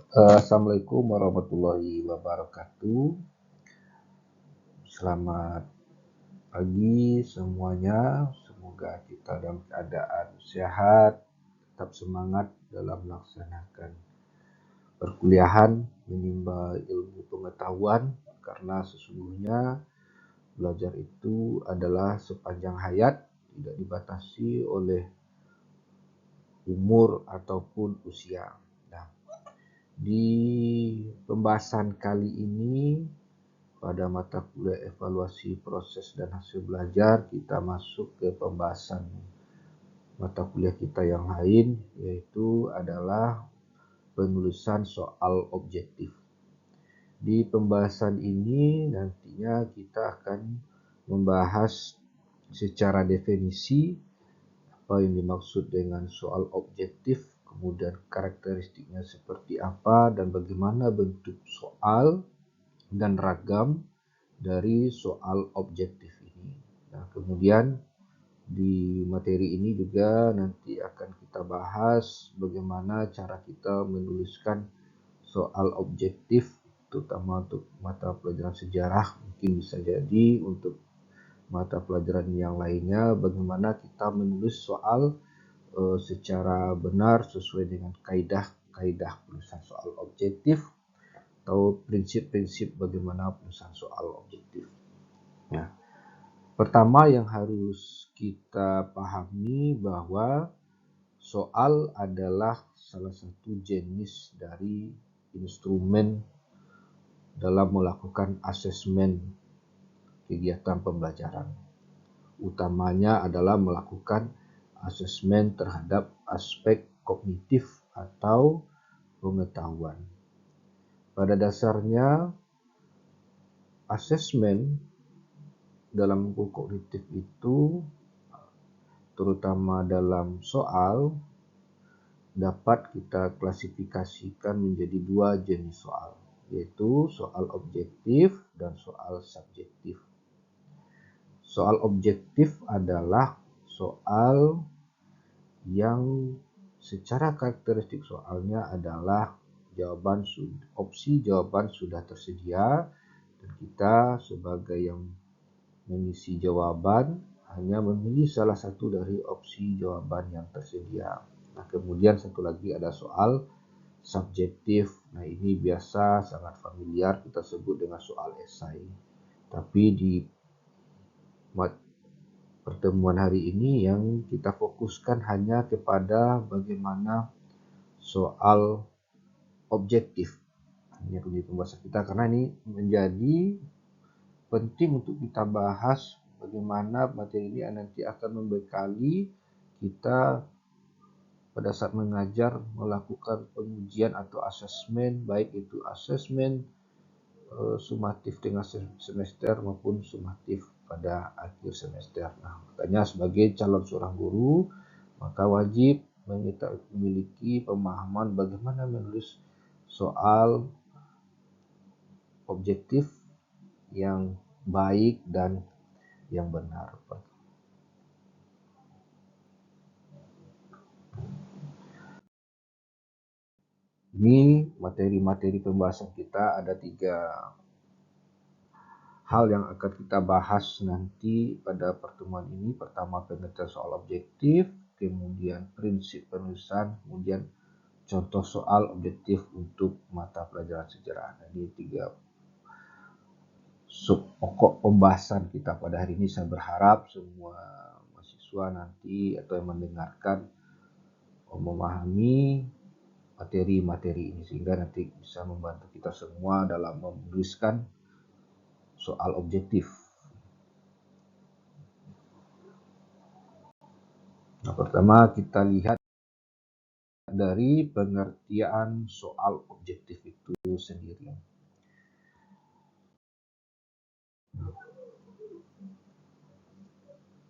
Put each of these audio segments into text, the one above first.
Assalamualaikum warahmatullahi wabarakatuh. Selamat pagi semuanya. Semoga kita dalam keadaan sehat, tetap semangat dalam melaksanakan perkuliahan, menimba ilmu pengetahuan, karena sesungguhnya belajar itu adalah sepanjang hayat, tidak dibatasi oleh umur ataupun usia. Nah, di pembahasan kali ini pada mata kuliah evaluasi proses dan hasil belajar, kita masuk ke pembahasan mata kuliah kita yang lain, yaitu adalah penulisan soal objektif. Di pembahasan ini nantinya kita akan membahas secara definisi apa yang dimaksud dengan soal objektif, kemudian karakteristiknya seperti apa, dan bagaimana bentuk soal dan ragam dari soal objektif ini. Nah, kemudian di materi ini juga nanti akan kita bahas bagaimana cara kita menuliskan soal objektif, terutama untuk mata pelajaran sejarah, mungkin bisa jadi untuk mata pelajaran yang lainnya, bagaimana kita menulis soal secara benar sesuai dengan kaidah penulisan soal objektif atau prinsip-prinsip bagaimana penulisan soal objektif. Nah, pertama yang harus kita pahami bahwa soal adalah salah satu jenis dari instrumen dalam melakukan asesmen kegiatan pembelajaran. Utamanya adalah melakukan asesmen terhadap aspek kognitif atau pengetahuan. Pada dasarnya, asesmen dalam buku kognitif itu, terutama dalam soal, dapat kita klasifikasikan menjadi dua jenis soal, yaitu soal objektif dan soal subjektif. Soal objektif adalah soal yang secara karakteristik soalnya adalah opsi jawaban sudah tersedia, dan kita sebagai yang mengisi jawaban hanya memilih salah satu dari opsi jawaban yang tersedia. Nah, kemudian satu lagi ada soal subjektif. Nah, ini biasa sangat familiar kita sebut dengan soal esai. Tapi di pertemuan hari ini yang kita fokuskan hanya kepada bagaimana soal objektif. Ini menjadi pembahasan kita karena ini menjadi penting untuk kita bahas bagaimana materi ini nanti akan membekali kita pada saat mengajar melakukan pengujian atau asesmen, baik itu asesmen sumatif tengah semester maupun sumatif pada akhir semester. Nah, makanya sebagai calon seorang guru, maka wajib memiliki pemahaman bagaimana menulis soal objektif yang baik dan yang benar. Ini materi-materi pembahasan kita ada 3 hal yang akan kita bahas nanti pada pertemuan ini. Pertama, pengertian soal objektif, kemudian prinsip penulisan, kemudian contoh soal objektif untuk mata pelajaran sejarah. Jadi 3 sub pokok pembahasan kita pada hari ini. Saya berharap semua mahasiswa nanti atau yang mendengarkan memahami materi-materi ini sehingga nanti bisa membantu kita semua dalam menuliskan soal objektif. Nah, pertama kita lihat dari pengertian soal objektif itu sendiri.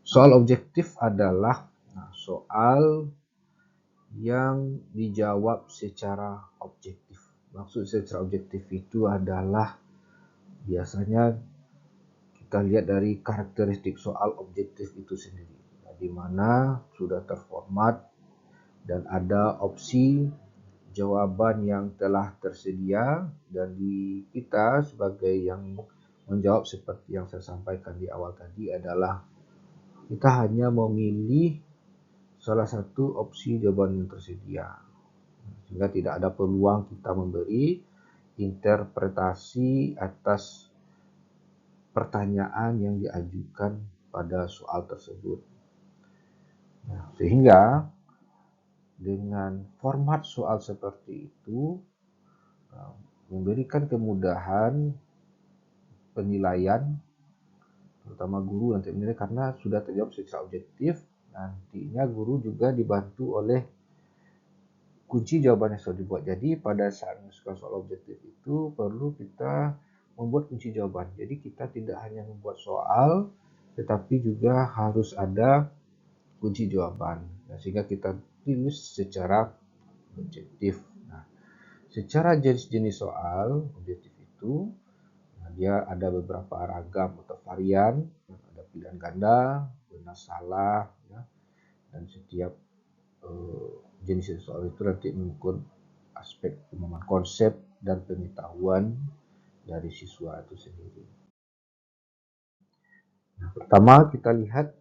Soal objektif adalah soal yang dijawab secara objektif. Maksud secara objektif itu adalah biasanya kita lihat dari karakteristik soal objektif itu sendiri, di mana sudah terformat dan ada opsi jawaban yang telah tersedia, dan di kita sebagai yang menjawab seperti yang saya sampaikan di awal tadi adalah kita hanya memilih salah satu opsi jawaban yang tersedia, sehingga tidak ada peluang kita memberi interpretasi atas pertanyaan yang diajukan pada soal tersebut. Nah, sehingga dengan format soal seperti itu memberikan kemudahan penilaian, terutama guru nanti menilai karena sudah terjawab secara objektif. Nantinya guru juga dibantu oleh kunci jawaban yang sudah dibuat. Jadi pada saat menyelesaikan soal objektif itu perlu kita membuat kunci jawaban. Jadi kita tidak hanya membuat soal, tetapi juga harus ada kunci jawaban. Nah, sehingga kita tulis secara objektif. Nah, secara jenis-jenis soal objektif itu, nah, dia ada beberapa ragam atau varian, ada pilihan ganda, benar salah, ya, dan setiap jenis soal itu nanti mengukur aspek pemahaman konsep dan pengetahuan dari siswa itu sendiri. Nah, pertama kita lihat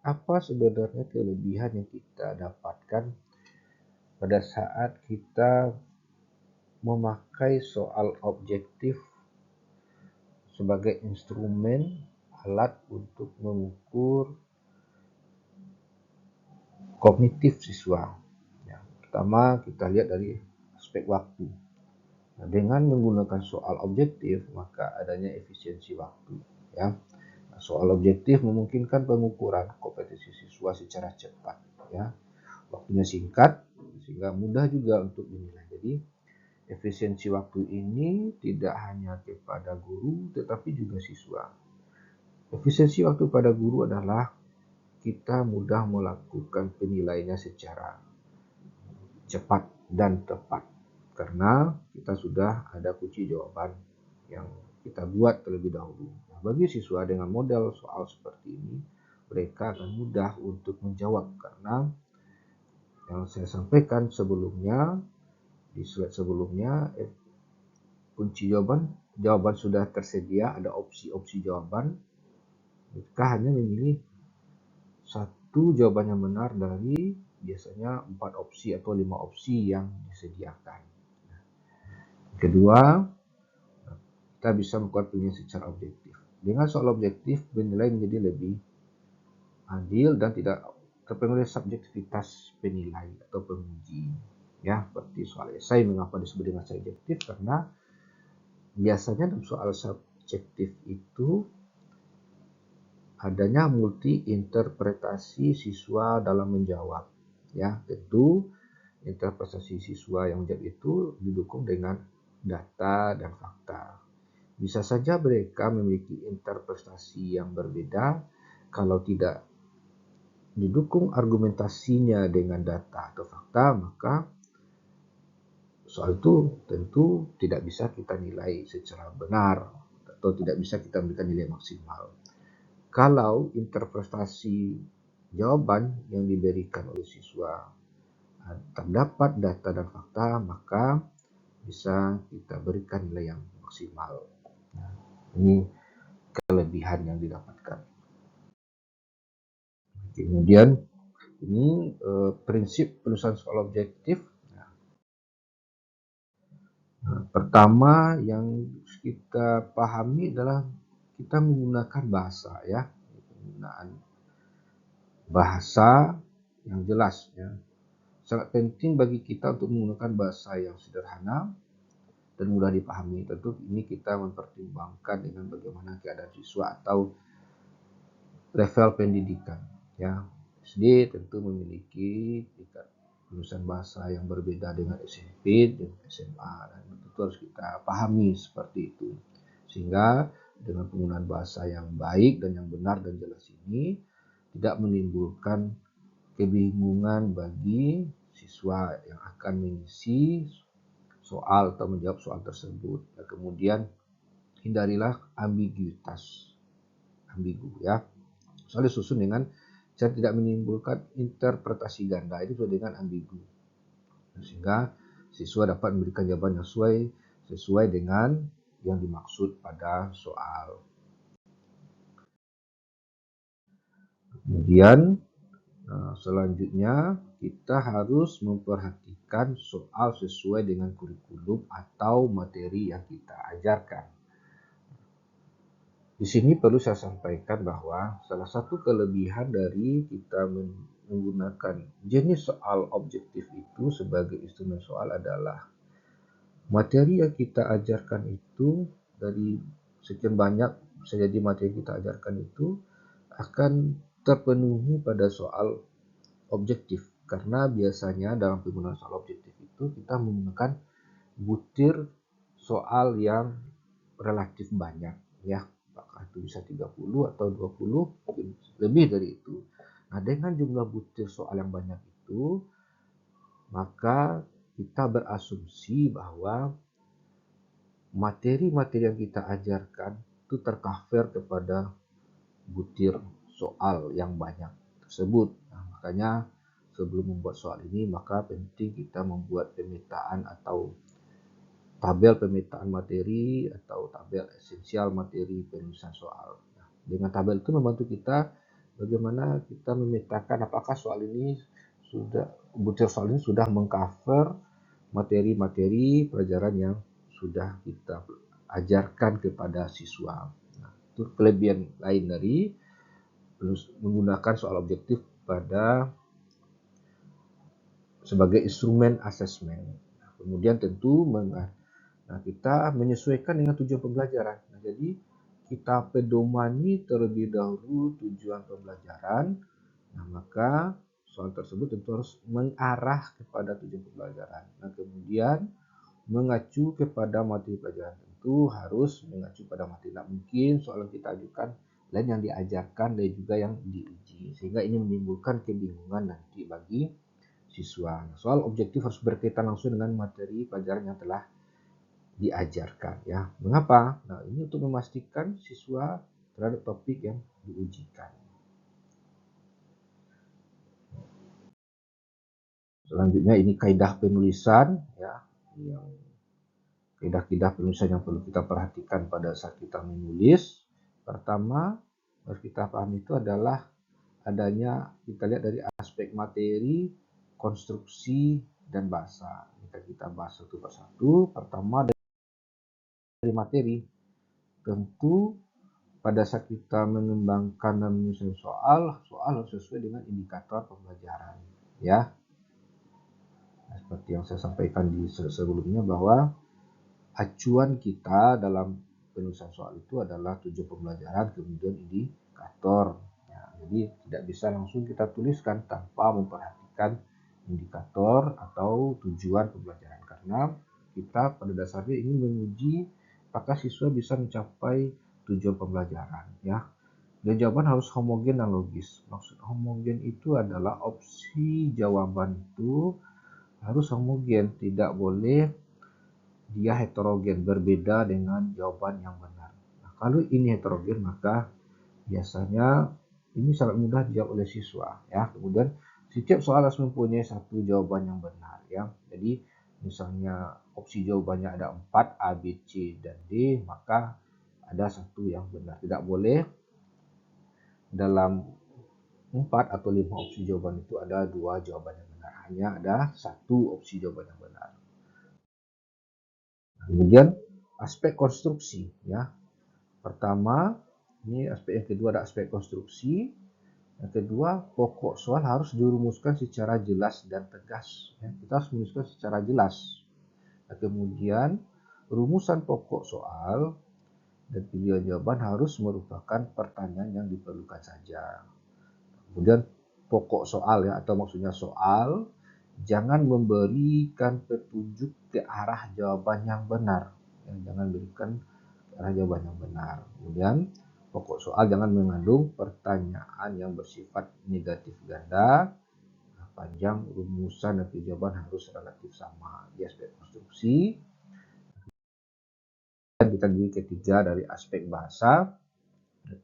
apa sebenarnya kelebihan yang kita dapatkan pada saat kita memakai soal objektif sebagai instrumen alat untuk mengukur kognitif siswa. Ya, pertama kita lihat dari aspek waktu. Nah, dengan menggunakan soal objektif maka adanya efisiensi waktu. Ya, nah, soal objektif memungkinkan pengukuran kompetensi siswa secara cepat. Ya, waktunya singkat sehingga mudah juga untuk dinilai. Jadi efisiensi waktu ini tidak hanya kepada guru tetapi juga siswa. Efisiensi waktu pada guru adalah kita mudah melakukan penilaiannya secara cepat dan tepat karena kita sudah ada kunci jawaban yang kita buat terlebih dahulu. Nah, bagi siswa dengan model soal seperti ini, mereka akan mudah untuk menjawab karena yang saya sampaikan sebelumnya di slide sebelumnya, kunci jawaban sudah tersedia, ada opsi-opsi jawaban. Kita hanya memilih satu jawaban yang benar dari biasanya 4 opsi atau 5 opsi yang disediakan. Kedua, kita bisa melakukan penilaian secara objektif. Dengan soal objektif, penilaian menjadi lebih adil dan tidak terpengaruh subjektivitas penilai atau penguji. Ya, seperti soal esai, mengapa disebut dengan subjektif? Karena biasanya dalam soal subjektif itu adanya multi interpretasi siswa dalam menjawab. Ya, tentu interpretasi siswa yang menjawab itu didukung dengan data dan fakta. Bisa saja mereka memiliki interpretasi yang berbeda kalau tidak didukung argumentasinya dengan data atau fakta, maka soal itu tentu tidak bisa kita nilai secara benar atau tidak bisa kita memberikan nilai maksimal. Kalau interpretasi jawaban yang diberikan oleh siswa terdapat data dan fakta, maka bisa kita berikan nilai yang maksimal. Nah, ini kelebihan yang didapatkan. Kemudian ini prinsip penulisan soal objektif. Nah, pertama yang kita pahami adalah kita menggunakan bahasa, ya, penggunaan bahasa yang jelas, ya. Sangat penting bagi kita untuk menggunakan bahasa yang sederhana dan mudah dipahami. Tentu ini kita mempertimbangkan dengan bagaimana keadaan siswa atau level pendidikan. Ya, SD tentu memiliki tingkat penulisan bahasa yang berbeda dengan SMP dan SMA, dan tentu harus kita pahami seperti itu. Sehingga dengan penggunaan bahasa yang baik dan yang benar dan jelas ini tidak menimbulkan kebingungan bagi siswa yang akan mengisi soal atau menjawab soal tersebut. Dan kemudian hindarilah ambiguitas, ambigu, ya. Soalnya disusun dengan cara tidak menimbulkan interpretasi ganda, itu sudah dengan ambigu. Sehingga siswa dapat memberikan jawaban yang sesuai dengan yang dimaksud pada soal. Kemudian selanjutnya kita harus memperhatikan soal sesuai dengan kurikulum atau materi yang kita ajarkan. Di sini perlu saya sampaikan bahwa salah satu kelebihan dari kita menggunakan jenis soal objektif itu sebagai instrumen soal adalah materi yang kita ajarkan itu dari sekian banyak bisa jadi materi yang kita ajarkan itu akan terpenuhi pada soal objektif, karena biasanya dalam penggunaan soal objektif itu kita menggunakan butir soal yang relatif banyak, ya, apakah itu bisa 30 atau 20, mungkin lebih dari itu. Nah, dengan jumlah butir soal yang banyak itu, maka kita berasumsi bahwa materi-materi yang kita ajarkan itu tercover kepada butir soal yang banyak tersebut. Nah, makanya sebelum membuat soal ini, maka penting kita membuat pemetaan atau tabel pemetaan materi atau tabel esensial materi penulisan soal. Nah, dengan tabel itu membantu kita bagaimana kita memetakan apakah soal ini butir soal ini sudah mengcover materi-materi pelajaran yang sudah kita ajarkan kepada siswa. Nah, itu kelebihan lain dari menggunakan soal objektif sebagai instrumen asesmen. Nah, kemudian tentu kita menyesuaikan dengan tujuan pembelajaran. Nah, jadi kita pedomani terlebih dahulu tujuan pembelajaran. Nah, maka soal tersebut tentu harus mengarah kepada tujuan pembelajaran. Nah, kemudian mengacu kepada materi pelajaran, tentu harus mengacu pada materi. Tidak mungkin soal yang kita ajukan lain yang diajarkan dan juga yang diuji, sehingga ini menimbulkan kebingungan nanti bagi siswa. Soal objektif harus berkaitan langsung dengan materi pelajaran yang telah diajarkan, ya. Mengapa? Nah, ini untuk memastikan siswa terhadap topik yang diujikan. Selanjutnya ini kaidah penulisan, ya, yang kaidah-kaidah penulisan yang perlu kita perhatikan pada saat kita menulis. Pertama, harus kita pahami itu adalah adanya, kita lihat dari aspek materi, konstruksi, dan bahasa. Kita bahas satu persatu. Pertama, dari materi. Tentu pada saat kita mengembangkan dan menyusun soal harus sesuai dengan indikator pembelajaran, ya. Nah, seperti yang saya sampaikan di sebelumnya bahwa acuan kita dalam penulisan soal itu adalah tujuan pembelajaran, kemudian indikator. Ya, jadi tidak bisa langsung kita tuliskan tanpa memperhatikan indikator atau tujuan pembelajaran, karena kita pada dasarnya ingin menguji apakah siswa bisa mencapai tujuan pembelajaran, ya. Dan jawaban harus homogen dan logis. Maksud homogen itu adalah opsi jawaban itu harus homogen, tidak boleh dia heterogen, berbeda dengan jawaban yang benar. Nah, kalau ini heterogen, maka biasanya ini sangat mudah dijawab oleh siswa, ya. Kemudian setiap soal harus mempunyai satu jawaban yang benar, ya. Jadi misalnya opsi jawabannya ada 4, A, B, C, dan D, maka ada satu yang benar. Tidak boleh dalam 4 atau 5 opsi jawaban itu ada 2 jawaban yang benar. Hanya ada satu opsi jawaban yang benar. Kemudian aspek konstruksi, ya. Pertama, ini aspek yang kedua ada aspek konstruksi. Yang kedua, pokok soal harus dirumuskan secara jelas dan tegas. Ya, kita harus menuliskan secara jelas. Nah, kemudian rumusan pokok soal dan pilihan jawaban harus merupakan pertanyaan yang diperlukan saja. Kemudian pokok soal, ya, atau maksudnya soal jangan memberikan petunjuk ke arah jawaban yang benar. Ya, jangan berikan ke arah jawaban yang benar. Kemudian pokok soal jangan mengandung pertanyaan yang bersifat negatif ganda. Panjang rumusan dan jawaban harus relatif sama di aspek konstruksi. Dan kita di ketiga dari aspek bahasa.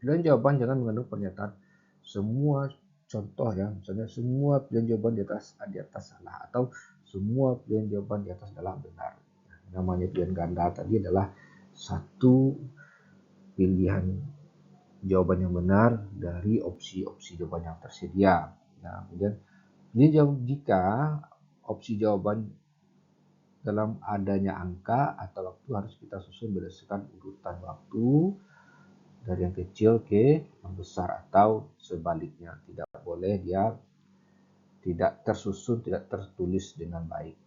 Dan jawaban jangan mengandung pernyataan semua contoh, ya, misalnya semua pilihan jawaban di atas salah, atau semua pilihan jawaban di atas adalah benar. Namanya pilihan ganda tadi adalah satu pilihan jawaban yang benar dari opsi-opsi jawaban yang tersedia. Nah, kemudian jika opsi jawaban dalam adanya angka atau waktu harus kita susun berdasarkan urutan waktu dari yang kecil ke yang besar atau sebaliknya. Tidak boleh dia tidak tersusun, tidak tertulis dengan baik.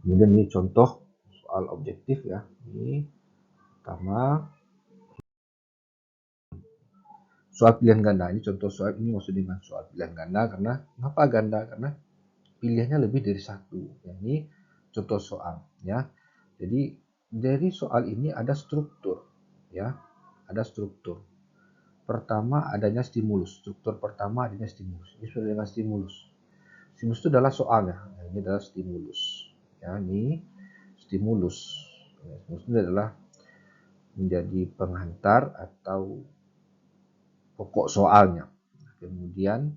Kemudian ini contoh soal objektif ya. Ini pertama soal pilihan ganda. Ini contoh soal, ini maksud dengan soal pilihan ganda karena kenapa ganda? Karena pilihannya lebih dari satu. Ya, ini contoh soal ya. Jadi dari soal ini ada struktur ya. Ada struktur. Pertama adanya stimulus. Struktur pertama adanya stimulus. Ini sudah dengan stimulus. Stimulus itu adalah soalnya. Nah, ini adalah stimulus. Ya, ini stimulus. Stimulus ini adalah menjadi penghantar atau pokok soalnya. Kemudian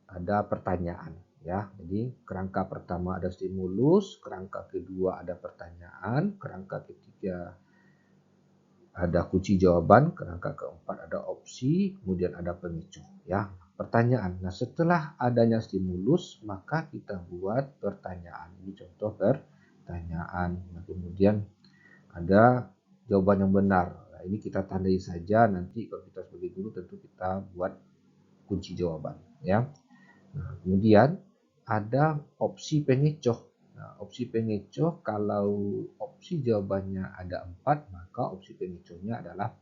ada pertanyaan ya. Jadi kerangka pertama ada stimulus, kerangka kedua ada pertanyaan, kerangka ketiga ada kunci jawaban, kerangka keempat ada opsi, kemudian ada pemicu ya. Pertanyaan. Nah, setelah adanya stimulus, maka kita buat pertanyaan. Ini contoh pertanyaan. Nah, kemudian ada jawaban yang benar. Nah, ini kita tandai saja, nanti kalau kita sebagai guru tentu kita buat kunci jawaban ya. Nah, kemudian ada opsi pengecoh. Nah, opsi pengecoh kalau opsi jawabannya ada 4, maka opsi pengecohnya adalah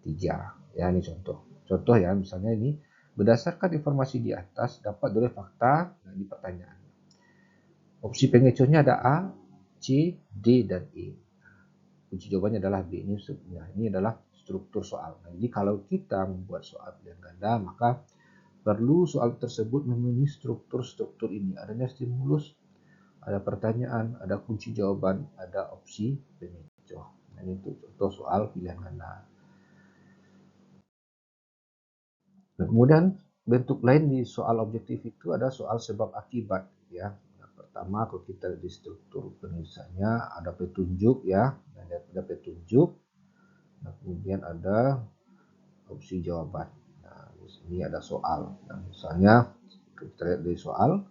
3. Ya, ini contoh. Contoh ya, misalnya ini berdasarkan informasi di atas dapat dari fakta. Nah, ini pertanyaan. Opsi pengecohnya ada A, C, D, dan E. Kunci jawabannya adalah B. Ini adalah struktur soal. Nah, jadi kalau kita membuat soal pilihan ganda, maka perlu soal tersebut memenuhi struktur-struktur ini. Adanya stimulus, ada pertanyaan, ada kunci jawaban, ada opsi pengecoh. Nah, ini untuk contoh soal pilihan ganda. Nah, kemudian bentuk lain di soal objektif itu ada soal sebab akibat ya. Nah, pertama kalau kita di struktur penulisannya ada petunjuk ya, ada petunjuk. Nah, kemudian ada opsi jawaban. Nah, di sini ada soal. Nah, misalnya kita lihat dari soal,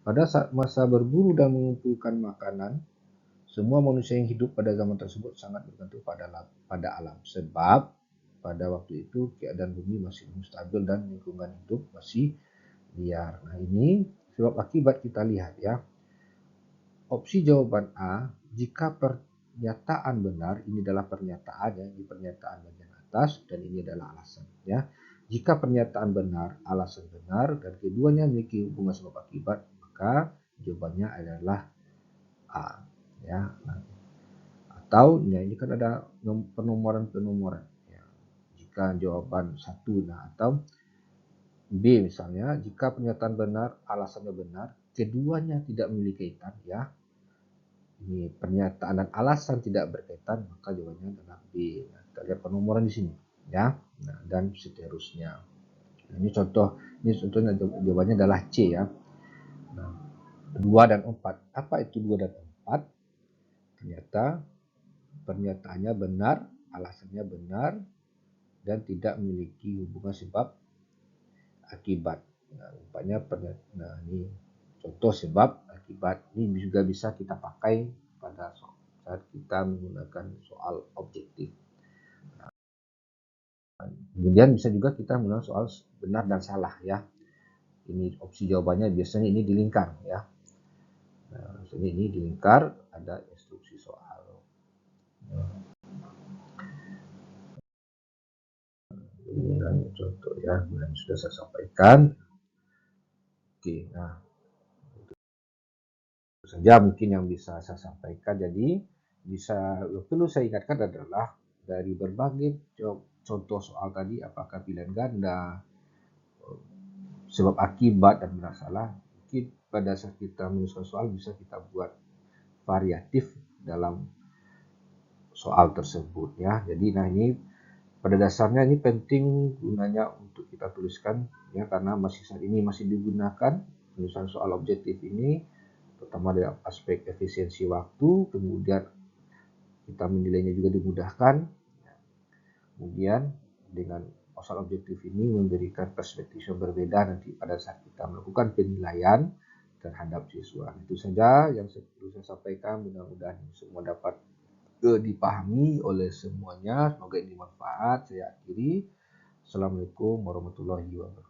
pada saat masa berburu dan mengumpulkan makanan, semua manusia yang hidup pada zaman tersebut sangat bergantung pada alam. Sebab pada waktu itu keadaan bumi masih belum stabil dan lingkungan hidup masih liar. Nah, ini sebab akibat kita lihat ya. Opsi jawaban A, jika pernyataan benar, ini adalah pernyataan ya, ini pernyataan bagian atas dan ini adalah alasan ya. Jika pernyataan benar, alasan benar dan keduanya memiliki hubungan sebab akibat, maka jawabannya adalah A ya. Atau ya ini kan ada penomoran ya. Jika jawaban 1, nah atau B misalnya, jika pernyataan benar, alasannya benar, keduanya tidak memiliki kaitan ya. Ini pernyataan dan alasan tidak berkaitan, maka jawabannya adalah B. Nah, kita lihat penomoran di sini ya. Nah, dan seterusnya. Nah, ini contohnya jawabannya adalah C ya. Nah, 2 dan 4. Apa itu 2 dan 4? Ternyata pernyataannya benar, alasannya benar, dan tidak memiliki hubungan sebab akibat. Nah, ini contoh sebab akibat. Ini juga bisa kita pakai pada saat kita menggunakan soal objektif. Nah, kemudian bisa juga kita menggunakan soal benar dan salah ya. Ini opsi jawabannya biasanya ini di lingkar ya. Nah, ini di lingkar ada instruksi soal. Ini contoh ya yang sudah saya sampaikan. Oke, nah itu saja mungkin yang bisa saya sampaikan. Jadi perlu saya ingatkan adalah dari berbagai contoh soal tadi, apakah pilihan ganda, sebab akibat dan benar salah, mungkin pada saat kita menuliskan soal bisa kita buat variatif dalam soal tersebut ya. Jadi nah ini pada dasarnya ini penting gunanya untuk kita tuliskan ya, karena masih saat ini masih digunakan penulisan soal objektif ini, pertama dari aspek efisiensi waktu, kemudian kita menilainya juga dimudahkan, kemudian dengan soal objektif ini memberikan perspektif yang berbeda nanti pada saat kita melakukan penilaian terhadap siswa. Itu saja yang perlu saya sampaikan, mudah-mudahan semua dapat dipahami oleh semuanya, semoga ini bermanfaat. Saya akhiri. Assalamualaikum warahmatullahi wabarakatuh.